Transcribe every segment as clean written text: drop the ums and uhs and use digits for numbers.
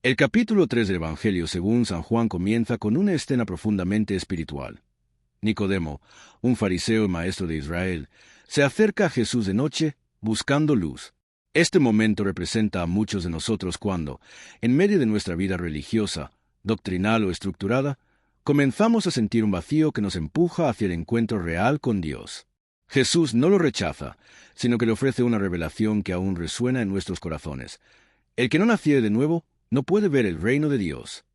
El capítulo 3 del Evangelio según San Juan comienza con una escena profundamente espiritual. Nicodemo, un fariseo y maestro de Israel, se acerca a Jesús de noche buscando luz. Este momento representa a muchos de nosotros cuando, en medio de nuestra vida religiosa, doctrinal o estructurada, comenzamos a sentir un vacío que nos empuja hacia el encuentro real con Dios. Jesús no lo rechaza, sino que le ofrece una revelación que aún resuena en nuestros corazones. El que no naciere de nuevo no puede ver el reino de Dios.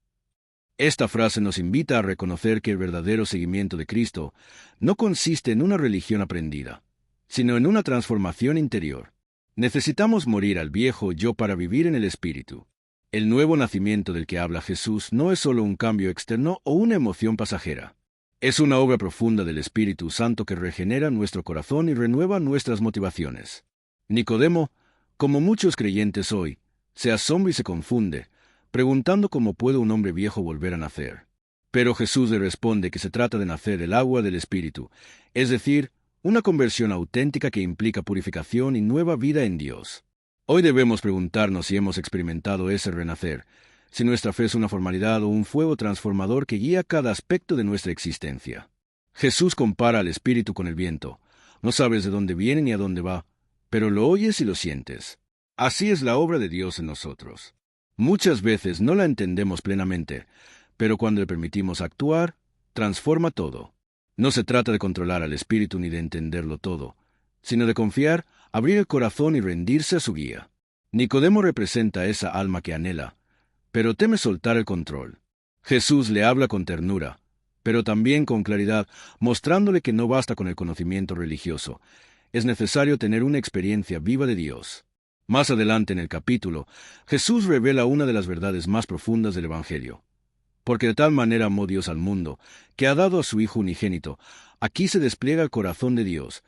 Esta frase nos invita a reconocer que el verdadero seguimiento de Cristo no consiste en una religión aprendida, sino en una transformación interior. Necesitamos morir al viejo yo para vivir en el Espíritu. El nuevo nacimiento del que habla Jesús no es solo un cambio externo o una emoción pasajera. Es una obra profunda del Espíritu Santo que regenera nuestro corazón y renueva nuestras motivaciones. Nicodemo, como muchos creyentes hoy, se asombra y se confunde, preguntando cómo puede un hombre viejo volver a nacer. Pero Jesús le responde que se trata de nacer del agua del Espíritu, es decir, una conversión auténtica que implica purificación y nueva vida en Dios. Hoy debemos preguntarnos si hemos experimentado ese renacer, si nuestra fe es una formalidad o un fuego transformador que guía cada aspecto de nuestra existencia. Jesús compara al Espíritu con el viento. No sabes de dónde viene ni a dónde va, pero lo oyes y lo sientes. Así es la obra de Dios en nosotros. Muchas veces no la entendemos plenamente, pero cuando le permitimos actuar, transforma todo. No se trata de controlar al Espíritu ni de entenderlo todo, sino de confiar, abrir el corazón y rendirse a su guía. Nicodemo representa esa alma que anhela, pero teme soltar el control. Jesús le habla con ternura, pero también con claridad, mostrándole que no basta con el conocimiento religioso. Es necesario tener una experiencia viva de Dios. Más adelante en el capítulo, Jesús revela una de las verdades más profundas del Evangelio. Porque de tal manera amó Dios al mundo, que ha dado a su Hijo unigénito. Aquí se despliega el corazón de Dios,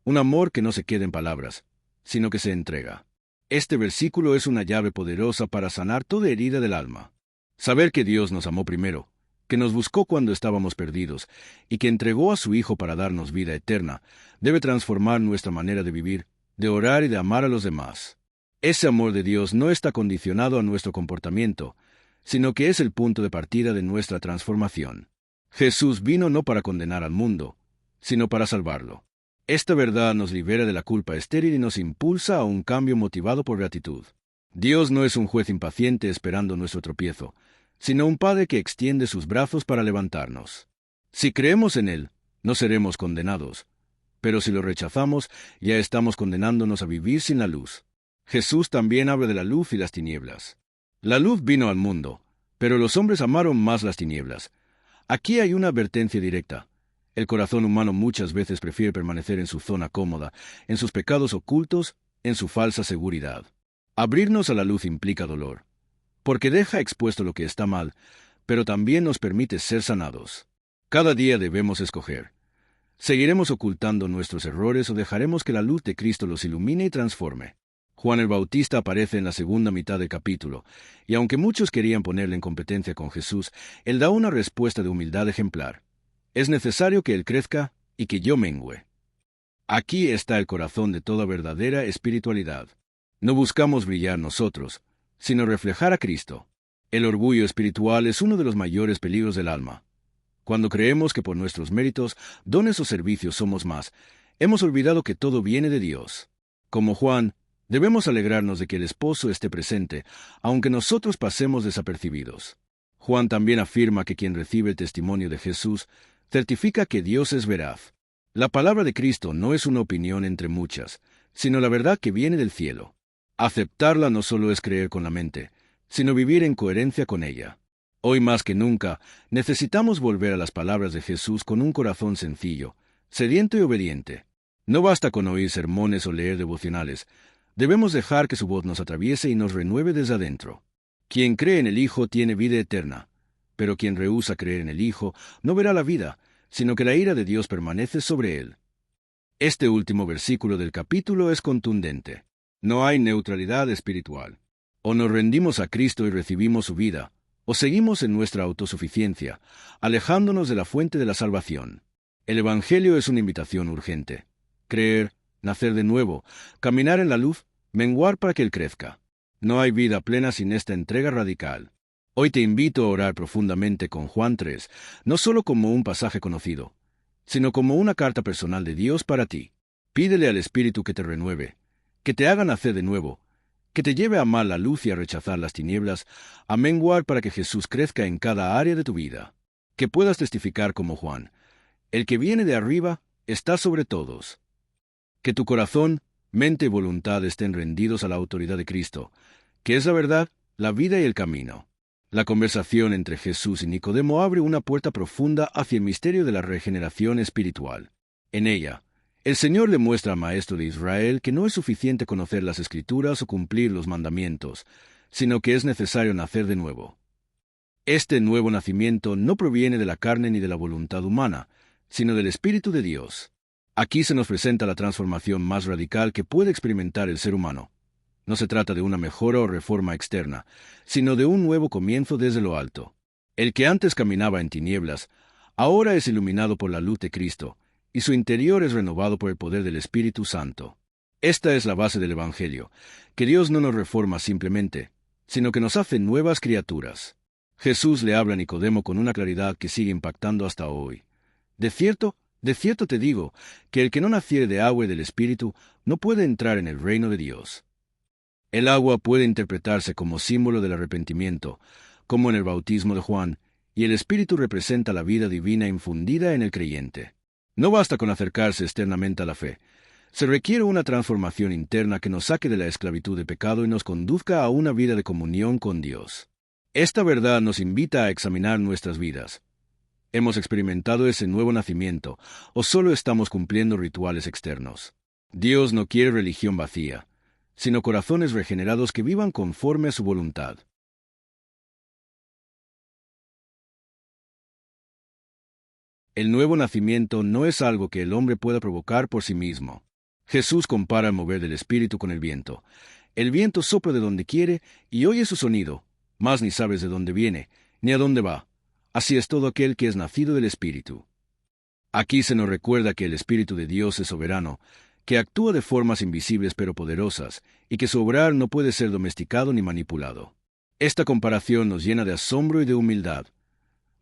un amor que no se queda en palabras, sino que se entrega. Este versículo es una llave poderosa para sanar toda herida del alma. Saber que Dios nos amó primero, que nos buscó cuando estábamos perdidos, y que entregó a su Hijo para darnos vida eterna, debe transformar nuestra manera de vivir, de orar y de amar a los demás. Ese amor de Dios no está condicionado a nuestro comportamiento, sino que es el punto de partida de nuestra transformación. Jesús vino no para condenar al mundo, sino para salvarlo. Esta verdad nos libera de la culpa estéril y nos impulsa a un cambio motivado por gratitud. Dios no es un juez impaciente esperando nuestro tropiezo, sino un Padre que extiende sus brazos para levantarnos. Si creemos en Él, no seremos condenados, pero si lo rechazamos, ya estamos condenándonos a vivir sin la luz. Jesús también habla de la luz y las tinieblas. La luz vino al mundo, pero los hombres amaron más las tinieblas. Aquí hay una advertencia directa. El corazón humano muchas veces prefiere permanecer en su zona cómoda, en sus pecados ocultos, en su falsa seguridad. Abrirnos a la luz implica dolor, porque deja expuesto lo que está mal, pero también nos permite ser sanados. Cada día debemos escoger. ¿Seguiremos ocultando nuestros errores o dejaremos que la luz de Cristo los ilumine y transforme? Juan el Bautista aparece en la segunda mitad del capítulo, y aunque muchos querían ponerle en competencia con Jesús, él da una respuesta de humildad ejemplar. Es necesario que Él crezca y que yo mengüe. Aquí está el corazón de toda verdadera espiritualidad. No buscamos brillar nosotros, sino reflejar a Cristo. El orgullo espiritual es uno de los mayores peligros del alma. Cuando creemos que por nuestros méritos, dones o servicios somos más, hemos olvidado que todo viene de Dios. Como Juan, debemos alegrarnos de que el esposo esté presente, aunque nosotros pasemos desapercibidos. Juan también afirma que quien recibe el testimonio de Jesús certifica que Dios es veraz. La palabra de Cristo no es una opinión entre muchas, sino la verdad que viene del cielo. Aceptarla no solo es creer con la mente, sino vivir en coherencia con ella. Hoy más que nunca, necesitamos volver a las palabras de Jesús con un corazón sencillo, sediento y obediente. No basta con oír sermones o leer devocionales. Debemos dejar que su voz nos atraviese y nos renueve desde adentro. Quien cree en el Hijo tiene vida eterna, pero quien rehúsa creer en el Hijo no verá la vida, sino que la ira de Dios permanece sobre él. Este último versículo del capítulo es contundente. No hay neutralidad espiritual. O nos rendimos a Cristo y recibimos su vida, o seguimos en nuestra autosuficiencia, alejándonos de la fuente de la salvación. El Evangelio es una invitación urgente. Creer, nacer de nuevo, caminar en la luz, menguar para que Él crezca. No hay vida plena sin esta entrega radical. Hoy te invito a orar profundamente con Juan 3, no solo como un pasaje conocido, sino como una carta personal de Dios para ti. Pídele al Espíritu que te renueve, que te haga nacer de nuevo, que te lleve a amar la luz y a rechazar las tinieblas, a menguar para que Jesús crezca en cada área de tu vida. Que puedas testificar como Juan: el que viene de arriba está sobre todos. Que tu corazón, mente y voluntad estén rendidos a la autoridad de Cristo, que es la verdad, la vida y el camino. La conversación entre Jesús y Nicodemo abre una puerta profunda hacia el misterio de la regeneración espiritual. En ella, el Señor le muestra al maestro de Israel que no es suficiente conocer las Escrituras o cumplir los mandamientos, sino que es necesario nacer de nuevo. Este nuevo nacimiento no proviene de la carne ni de la voluntad humana, sino del Espíritu de Dios. Aquí se nos presenta la transformación más radical que puede experimentar el ser humano. No se trata de una mejora o reforma externa, sino de un nuevo comienzo desde lo alto. El que antes caminaba en tinieblas, ahora es iluminado por la luz de Cristo, y su interior es renovado por el poder del Espíritu Santo. Esta es la base del Evangelio, que Dios no nos reforma simplemente, sino que nos hace nuevas criaturas. Jesús le habla a Nicodemo con una claridad que sigue impactando hasta hoy. De cierto te digo, que el que no naciere de agua y del Espíritu no puede entrar en el reino de Dios. El agua puede interpretarse como símbolo del arrepentimiento, como en el bautismo de Juan, y el Espíritu representa la vida divina infundida en el creyente. No basta con acercarse externamente a la fe. Se requiere una transformación interna que nos saque de la esclavitud de pecado y nos conduzca a una vida de comunión con Dios. Esta verdad nos invita a examinar nuestras vidas. ¿Hemos experimentado ese nuevo nacimiento, o solo estamos cumpliendo rituales externos? Dios no quiere religión vacía, sino corazones regenerados que vivan conforme a su voluntad. El nuevo nacimiento no es algo que el hombre pueda provocar por sí mismo. Jesús compara el mover del Espíritu con el viento. El viento sopla de donde quiere y oye su sonido, mas ni sabes de dónde viene, ni a dónde va. Así es todo aquel que es nacido del Espíritu. Aquí se nos recuerda que el Espíritu de Dios es soberano, que actúa de formas invisibles pero poderosas, y que su obrar no puede ser domesticado ni manipulado. Esta comparación nos llena de asombro y de humildad.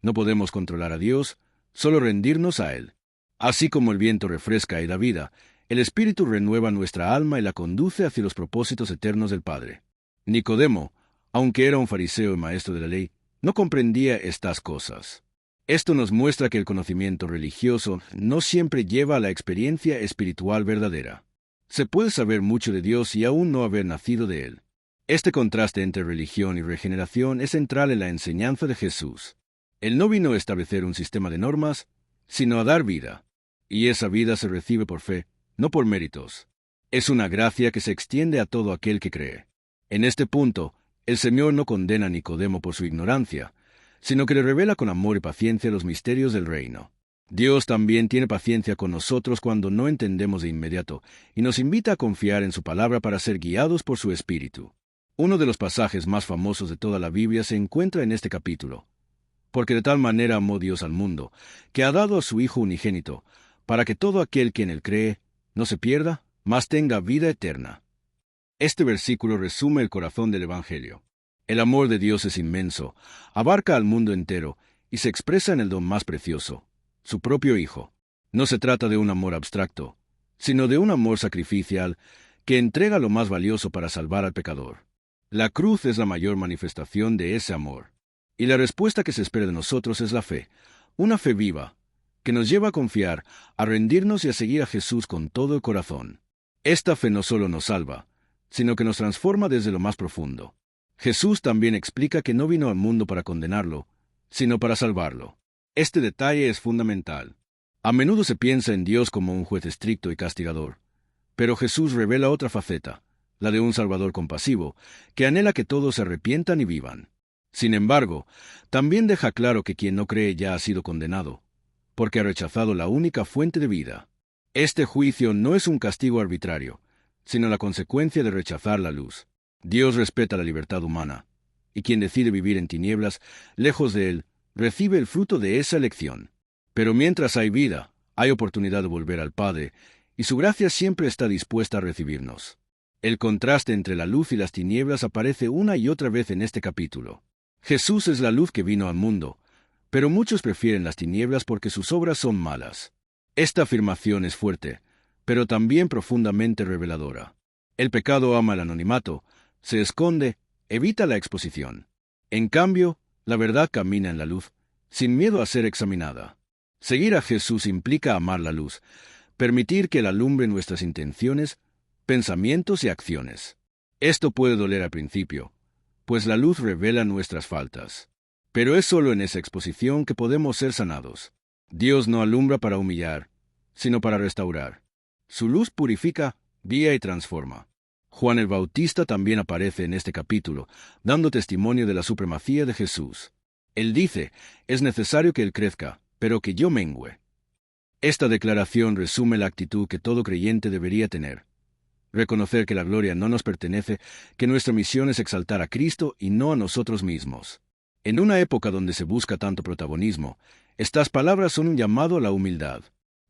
No podemos controlar a Dios, solo rendirnos a Él. Así como el viento refresca y da vida, el Espíritu renueva nuestra alma y la conduce hacia los propósitos eternos del Padre. Nicodemo, aunque era un fariseo y maestro de la ley, no comprendía estas cosas. Esto nos muestra que el conocimiento religioso no siempre lleva a la experiencia espiritual verdadera. Se puede saber mucho de Dios y aún no haber nacido de Él. Este contraste entre religión y regeneración es central en la enseñanza de Jesús. Él no vino a establecer un sistema de normas, sino a dar vida. Y esa vida se recibe por fe, no por méritos. Es una gracia que se extiende a todo aquel que cree. En este punto, el Señor no condena a Nicodemo por su ignorancia, sino que le revela con amor y paciencia los misterios del reino. Dios también tiene paciencia con nosotros cuando no entendemos de inmediato, y nos invita a confiar en su palabra para ser guiados por su Espíritu. Uno de los pasajes más famosos de toda la Biblia se encuentra en este capítulo. Porque de tal manera amó Dios al mundo, que ha dado a su Hijo unigénito, para que todo aquel que en él cree no se pierda, mas tenga vida eterna. Este versículo resume el corazón del Evangelio. El amor de Dios es inmenso, abarca al mundo entero y se expresa en el don más precioso, su propio Hijo. No se trata de un amor abstracto, sino de un amor sacrificial que entrega lo más valioso para salvar al pecador. La cruz es la mayor manifestación de ese amor. Y la respuesta que se espera de nosotros es la fe, una fe viva, que nos lleva a confiar, a rendirnos y a seguir a Jesús con todo el corazón. Esta fe no solo nos salva, sino que nos transforma desde lo más profundo. Jesús también explica que no vino al mundo para condenarlo, sino para salvarlo. Este detalle es fundamental. A menudo se piensa en Dios como un juez estricto y castigador, pero Jesús revela otra faceta, la de un Salvador compasivo, que anhela que todos se arrepientan y vivan. Sin embargo, también deja claro que quien no cree ya ha sido condenado, porque ha rechazado la única fuente de vida. Este juicio no es un castigo arbitrario, sino la consecuencia de rechazar la luz. Dios respeta la libertad humana, y quien decide vivir en tinieblas, lejos de Él, recibe el fruto de esa elección. Pero mientras hay vida, hay oportunidad de volver al Padre, y su gracia siempre está dispuesta a recibirnos. El contraste entre la luz y las tinieblas aparece una y otra vez en este capítulo. Jesús es la luz que vino al mundo, pero muchos prefieren las tinieblas porque sus obras son malas. Esta afirmación es fuerte, pero también profundamente reveladora. El pecado ama el anonimato, se esconde, evita la exposición. En cambio, la verdad camina en la luz, sin miedo a ser examinada. Seguir a Jesús implica amar la luz, permitir que Él alumbre nuestras intenciones, pensamientos y acciones. Esto puede doler al principio, pues la luz revela nuestras faltas. Pero es solo en esa exposición que podemos ser sanados. Dios no alumbra para humillar, sino para restaurar. Su luz purifica, guía y transforma. Juan el Bautista también aparece en este capítulo, dando testimonio de la supremacía de Jesús. Él dice, es necesario que Él crezca, pero que yo mengüe. Esta declaración resume la actitud que todo creyente debería tener. Reconocer que la gloria no nos pertenece, que nuestra misión es exaltar a Cristo y no a nosotros mismos. En una época donde se busca tanto protagonismo, estas palabras son un llamado a la humildad.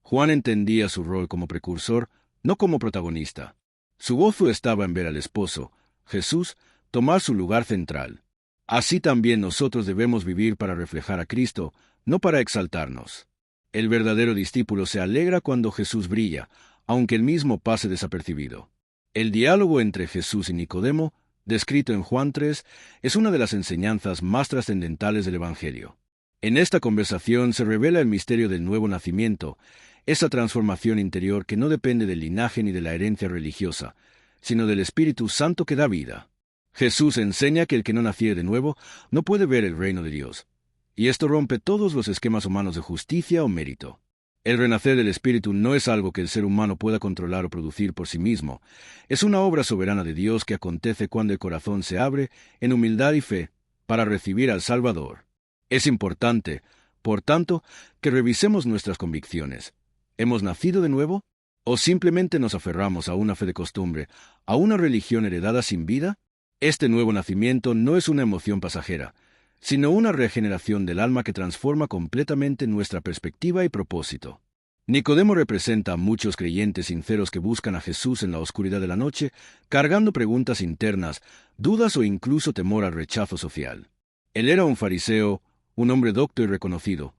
Juan entendía su rol como precursor, no como protagonista. Su gozo estaba en ver al esposo, Jesús, tomar su lugar central. Así también nosotros debemos vivir para reflejar a Cristo, no para exaltarnos. El verdadero discípulo se alegra cuando Jesús brilla, aunque él mismo pase desapercibido. El diálogo entre Jesús y Nicodemo, descrito en Juan 3, es una de las enseñanzas más trascendentales del Evangelio. En esta conversación se revela el misterio del nuevo nacimiento, esa transformación interior que no depende del linaje ni de la herencia religiosa, sino del Espíritu Santo que da vida. Jesús enseña que el que no naciere de nuevo no puede ver el reino de Dios, y esto rompe todos los esquemas humanos de justicia o mérito. El renacer del Espíritu no es algo que el ser humano pueda controlar o producir por sí mismo, es una obra soberana de Dios que acontece cuando el corazón se abre, en humildad y fe, para recibir al Salvador. Es importante, por tanto, que revisemos nuestras convicciones. ¿Hemos nacido de nuevo? ¿O simplemente nos aferramos a una fe de costumbre, a una religión heredada sin vida? Este nuevo nacimiento no es una emoción pasajera, sino una regeneración del alma que transforma completamente nuestra perspectiva y propósito. Nicodemo representa a muchos creyentes sinceros que buscan a Jesús en la oscuridad de la noche, cargando preguntas internas, dudas o incluso temor al rechazo social. Él era un fariseo, un hombre docto y reconocido,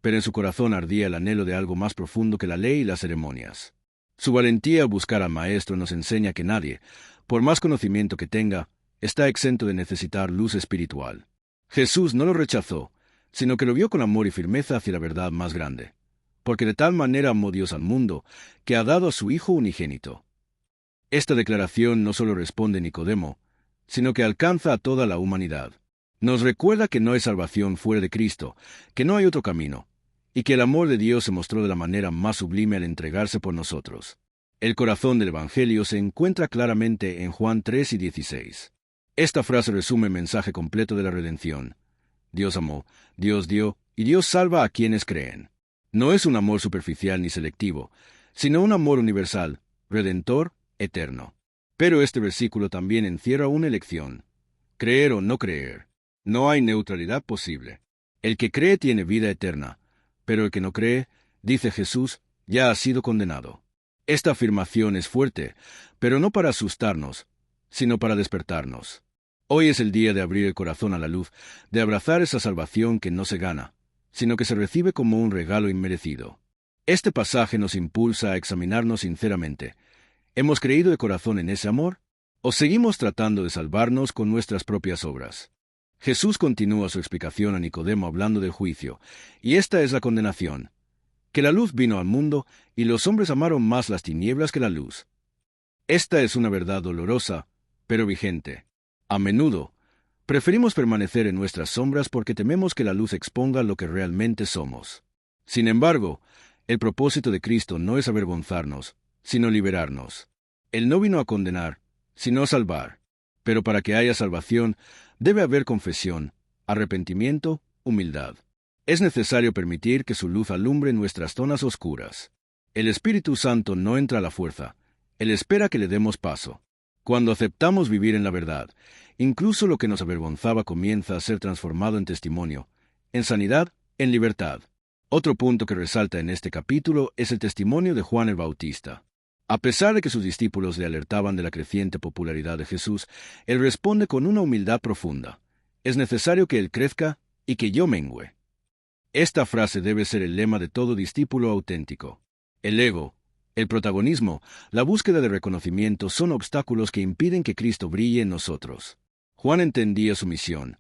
pero en su corazón ardía el anhelo de algo más profundo que la ley y las ceremonias. Su valentía al buscar al Maestro nos enseña que nadie, por más conocimiento que tenga, está exento de necesitar luz espiritual. Jesús no lo rechazó, sino que lo vio con amor y firmeza hacia la verdad más grande, porque de tal manera amó Dios al mundo, que ha dado a su Hijo unigénito. Esta declaración no solo responde a Nicodemo, sino que alcanza a toda la humanidad. Nos recuerda que no hay salvación fuera de Cristo, que no hay otro camino, y que el amor de Dios se mostró de la manera más sublime al entregarse por nosotros. El corazón del Evangelio se encuentra claramente en Juan 3 y 16. Esta frase resume el mensaje completo de la redención. Dios amó, Dios dio, y Dios salva a quienes creen. No es un amor superficial ni selectivo, sino un amor universal, redentor, eterno. Pero este versículo también encierra una elección: creer o no creer. No hay neutralidad posible. El que cree tiene vida eterna, pero el que no cree, dice Jesús, ya ha sido condenado. Esta afirmación es fuerte, pero no para asustarnos, sino para despertarnos. Hoy es el día de abrir el corazón a la luz, de abrazar esa salvación que no se gana, sino que se recibe como un regalo inmerecido. Este pasaje nos impulsa a examinarnos sinceramente. ¿Hemos creído de corazón en ese amor? ¿O seguimos tratando de salvarnos con nuestras propias obras? Jesús continúa su explicación a Nicodemo hablando del juicio, y esta es la condenación: que la luz vino al mundo, y los hombres amaron más las tinieblas que la luz. Esta es una verdad dolorosa, pero vigente. A menudo, preferimos permanecer en nuestras sombras porque tememos que la luz exponga lo que realmente somos. Sin embargo, el propósito de Cristo no es avergonzarnos, sino liberarnos. Él no vino a condenar, sino a salvar. Pero para que haya salvación, debe haber confesión, arrepentimiento, humildad. Es necesario permitir que su luz alumbre nuestras zonas oscuras. El Espíritu Santo no entra a la fuerza. Él espera que le demos paso. Cuando aceptamos vivir en la verdad, incluso lo que nos avergonzaba comienza a ser transformado en testimonio, en sanidad, en libertad. Otro punto que resalta en este capítulo es el testimonio de Juan el Bautista. A pesar de que sus discípulos le alertaban de la creciente popularidad de Jesús, él responde con una humildad profunda. Es necesario que él crezca y que yo mengüe. Esta frase debe ser el lema de todo discípulo auténtico. El ego, el protagonismo, la búsqueda de reconocimiento son obstáculos que impiden que Cristo brille en nosotros. Juan entendía su misión: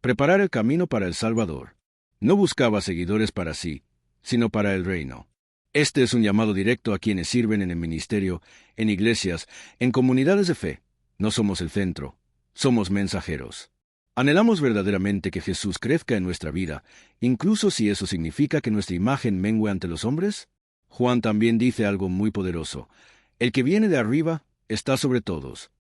preparar el camino para el Salvador. No buscaba seguidores para sí, sino para el reino. Este es un llamado directo a quienes sirven en el ministerio, en iglesias, en comunidades de fe. No somos el centro, somos mensajeros. Anhelamos verdaderamente que Jesús crezca en nuestra vida, incluso si eso significa que nuestra imagen mengue ante los hombres. Juan también dice algo muy poderoso: el que viene de arriba está sobre todos.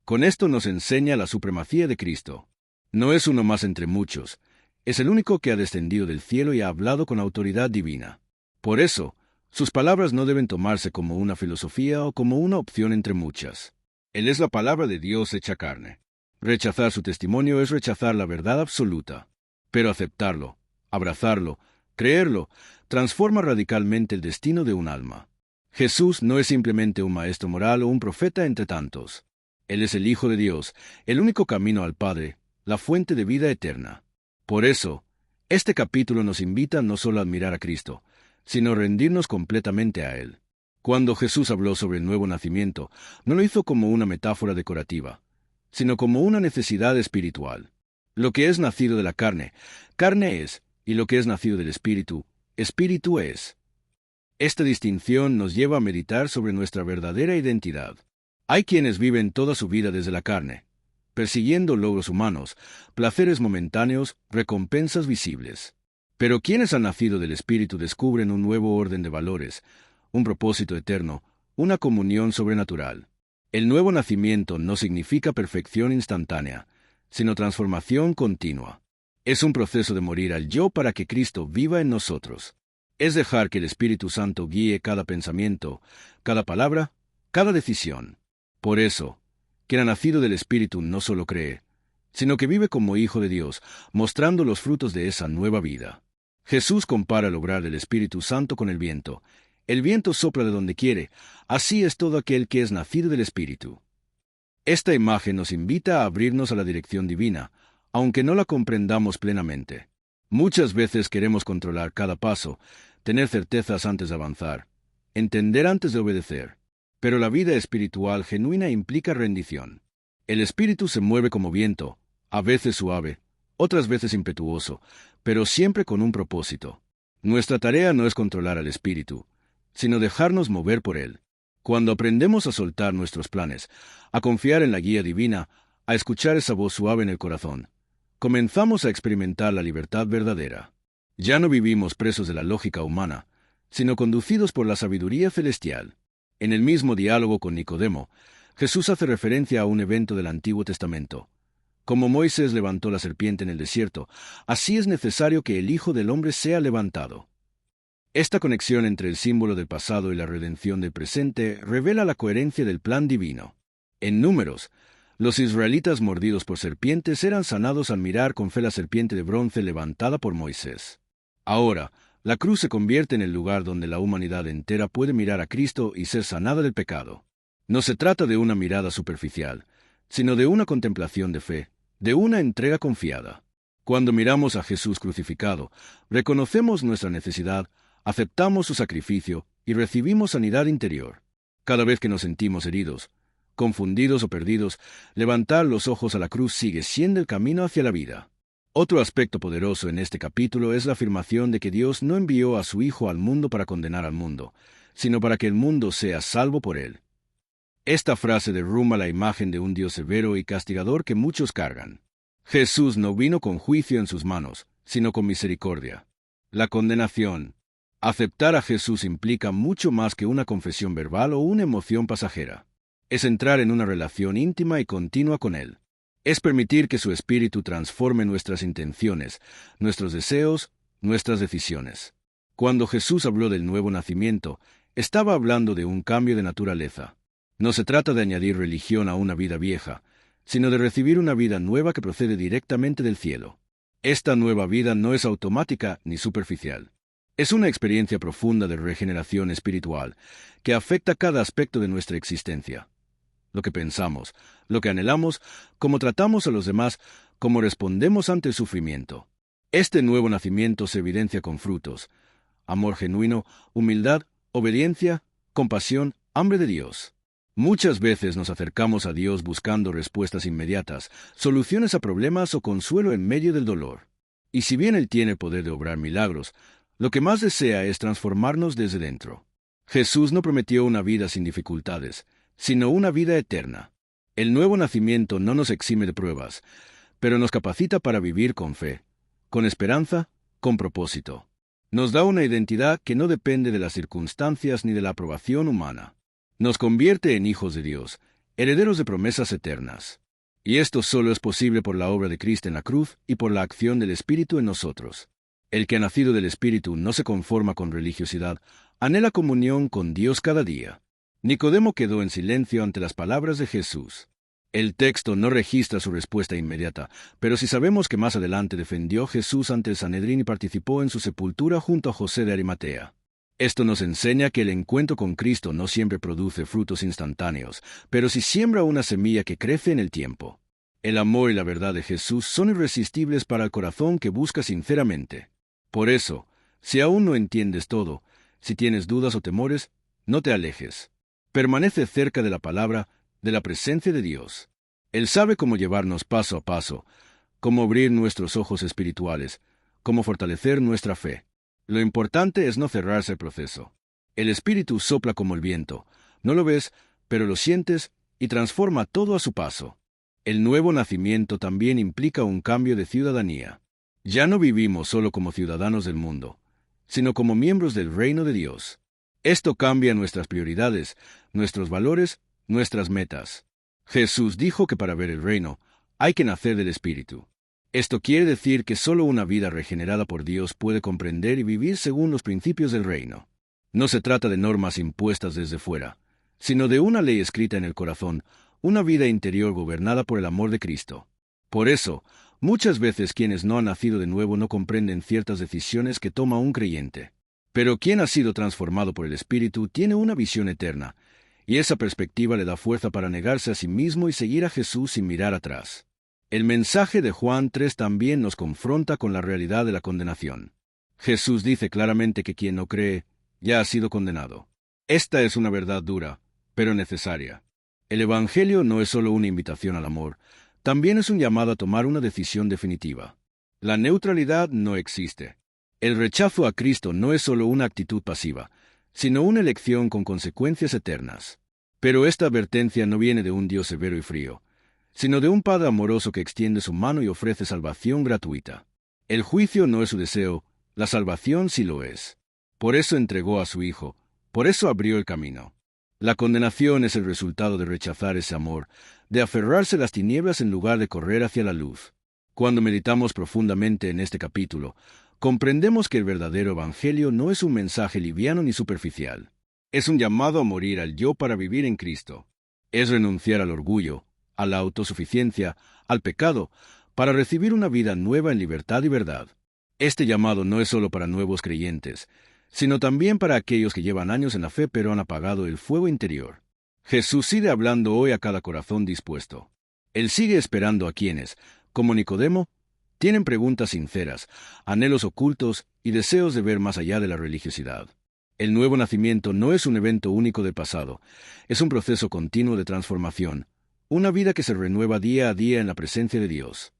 Con esto nos enseña la supremacía de Cristo. No es uno más entre muchos, es el único que ha descendido del cielo y ha hablado con autoridad divina. Por eso, sus palabras no deben tomarse como una filosofía o como una opción entre muchas. Él es la palabra de Dios hecha carne. Rechazar su testimonio es rechazar la verdad absoluta. Pero aceptarlo, abrazarlo, creerlo, transforma radicalmente el destino de un alma. Jesús no es simplemente un maestro moral o un profeta entre tantos. Él es el Hijo de Dios, el único camino al Padre, la fuente de vida eterna. Por eso, este capítulo nos invita no solo a admirar a Cristo, sino a rendirnos completamente a Él. Cuando Jesús habló sobre el nuevo nacimiento, no lo hizo como una metáfora decorativa, sino como una necesidad espiritual. Lo que es nacido de la carne, carne es, y lo que es nacido del Espíritu, Espíritu es. Esta distinción nos lleva a meditar sobre nuestra verdadera identidad. Hay quienes viven toda su vida desde la carne, persiguiendo logros humanos, placeres momentáneos, recompensas visibles. Pero quienes han nacido del Espíritu descubren un nuevo orden de valores, un propósito eterno, una comunión sobrenatural. El nuevo nacimiento no significa perfección instantánea, sino transformación continua. Es un proceso de morir al yo para que Cristo viva en nosotros. Es dejar que el Espíritu Santo guíe cada pensamiento, cada palabra, cada decisión. Por eso, quien ha nacido del Espíritu no solo cree, sino que vive como hijo de Dios, mostrando los frutos de esa nueva vida. Jesús compara el obrar del Espíritu Santo con el viento. El viento sopla de donde quiere, así es todo aquel que es nacido del Espíritu. Esta imagen nos invita a abrirnos a la dirección divina, aunque no la comprendamos plenamente. Muchas veces queremos controlar cada paso, tener certezas antes de avanzar, entender antes de obedecer. Pero la vida espiritual genuina implica rendición. El Espíritu se mueve como viento, a veces suave, otras veces impetuoso, pero siempre con un propósito. Nuestra tarea no es controlar al Espíritu, sino dejarnos mover por él. Cuando aprendemos a soltar nuestros planes, a confiar en la guía divina, a escuchar esa voz suave en el corazón, comenzamos a experimentar la libertad verdadera. Ya no vivimos presos de la lógica humana, sino conducidos por la sabiduría celestial. En el mismo diálogo con Nicodemo, Jesús hace referencia a un evento del Antiguo Testamento. Como Moisés levantó la serpiente en el desierto, así es necesario que el Hijo del Hombre sea levantado. Esta conexión entre el símbolo del pasado y la redención del presente revela la coherencia del plan divino. En Números, los israelitas mordidos por serpientes eran sanados al mirar con fe la serpiente de bronce levantada por Moisés. Ahora, la cruz se convierte en el lugar donde la humanidad entera puede mirar a Cristo y ser sanada del pecado. No se trata de una mirada superficial, sino de una contemplación de fe, de una entrega confiada. Cuando miramos a Jesús crucificado, reconocemos nuestra necesidad, aceptamos su sacrificio y recibimos sanidad interior. Cada vez que nos sentimos heridos, confundidos o perdidos, levantar los ojos a la cruz sigue siendo el camino hacia la vida. Otro aspecto poderoso en este capítulo es la afirmación de que Dios no envió a su Hijo al mundo para condenar al mundo, sino para que el mundo sea salvo por él. Esta frase derrumba la imagen de un Dios severo y castigador que muchos cargan. Jesús no vino con juicio en sus manos, sino con misericordia. La condenación. Aceptar a Jesús implica mucho más que una confesión verbal o una emoción pasajera. Es entrar en una relación íntima y continua con Él. Es permitir que su Espíritu transforme nuestras intenciones, nuestros deseos, nuestras decisiones. Cuando Jesús habló del nuevo nacimiento, estaba hablando de un cambio de naturaleza. No se trata de añadir religión a una vida vieja, sino de recibir una vida nueva que procede directamente del cielo. Esta nueva vida no es automática ni superficial. Es una experiencia profunda de regeneración espiritual que afecta cada aspecto de nuestra existencia. Lo que pensamos, lo que anhelamos, cómo tratamos a los demás, cómo respondemos ante el sufrimiento. Este nuevo nacimiento se evidencia con frutos: amor genuino, humildad, obediencia, compasión, hambre de Dios. Muchas veces nos acercamos a Dios buscando respuestas inmediatas, soluciones a problemas o consuelo en medio del dolor. Y si bien Él tiene el poder de obrar milagros, lo que más desea es transformarnos desde dentro. Jesús no prometió una vida sin dificultades, sino una vida eterna. El nuevo nacimiento no nos exime de pruebas, pero nos capacita para vivir con fe, con esperanza, con propósito. Nos da una identidad que no depende de las circunstancias ni de la aprobación humana. Nos convierte en hijos de Dios, herederos de promesas eternas. Y esto solo es posible por la obra de Cristo en la cruz y por la acción del Espíritu en nosotros. El que ha nacido del Espíritu no se conforma con religiosidad, anhela comunión con Dios cada día. Nicodemo quedó en silencio ante las palabras de Jesús. El texto no registra su respuesta inmediata, pero si sabemos que más adelante defendió Jesús ante el Sanedrín y participó en su sepultura junto a José de Arimatea. Esto nos enseña que el encuentro con Cristo no siempre produce frutos instantáneos, pero sí siembra una semilla que crece en el tiempo. El amor y la verdad de Jesús son irresistibles para el corazón que busca sinceramente. Por eso, si aún no entiendes todo, si tienes dudas o temores, no te alejes. Permanece cerca de la palabra, de la presencia de Dios. Él sabe cómo llevarnos paso a paso, cómo abrir nuestros ojos espirituales, cómo fortalecer nuestra fe. Lo importante es no cerrarse al proceso. El Espíritu sopla como el viento. No lo ves, pero lo sientes y transforma todo a su paso. El nuevo nacimiento también implica un cambio de ciudadanía. Ya no vivimos solo como ciudadanos del mundo, sino como miembros del reino de Dios. Esto cambia nuestras prioridades, nuestros valores, nuestras metas. Jesús dijo que para ver el reino hay que nacer del Espíritu. Esto quiere decir que solo una vida regenerada por Dios puede comprender y vivir según los principios del reino. No se trata de normas impuestas desde fuera, sino de una ley escrita en el corazón, una vida interior gobernada por el amor de Cristo. Por eso, muchas veces quienes no han nacido de nuevo no comprenden ciertas decisiones que toma un creyente. Pero quien ha sido transformado por el Espíritu tiene una visión eterna, y esa perspectiva le da fuerza para negarse a sí mismo y seguir a Jesús sin mirar atrás. El mensaje de Juan 3 también nos confronta con la realidad de la condenación. Jesús dice claramente que quien no cree ya ha sido condenado. Esta es una verdad dura, pero necesaria. El Evangelio no es solo una invitación al amor, también es un llamado a tomar una decisión definitiva. La neutralidad no existe. El rechazo a Cristo no es solo una actitud pasiva, sino una elección con consecuencias eternas. Pero esta advertencia no viene de un Dios severo y frío, sino de un Padre amoroso que extiende su mano y ofrece salvación gratuita. El juicio no es su deseo, la salvación sí lo es. Por eso entregó a su Hijo, por eso abrió el camino. La condenación es el resultado de rechazar ese amor, de aferrarse a las tinieblas en lugar de correr hacia la luz. Cuando meditamos profundamente en este capítulo, comprendemos que el verdadero Evangelio no es un mensaje liviano ni superficial. Es un llamado a morir al yo para vivir en Cristo. Es renunciar al orgullo, a la autosuficiencia, al pecado, para recibir una vida nueva en libertad y verdad. Este llamado no es solo para nuevos creyentes, sino también para aquellos que llevan años en la fe pero han apagado el fuego interior. Jesús sigue hablando hoy a cada corazón dispuesto. Él sigue esperando a quienes, como Nicodemo, tienen preguntas sinceras, anhelos ocultos y deseos de ver más allá de la religiosidad. El nuevo nacimiento no es un evento único del pasado, es un proceso continuo de transformación, una vida que se renueva día a día en la presencia de Dios.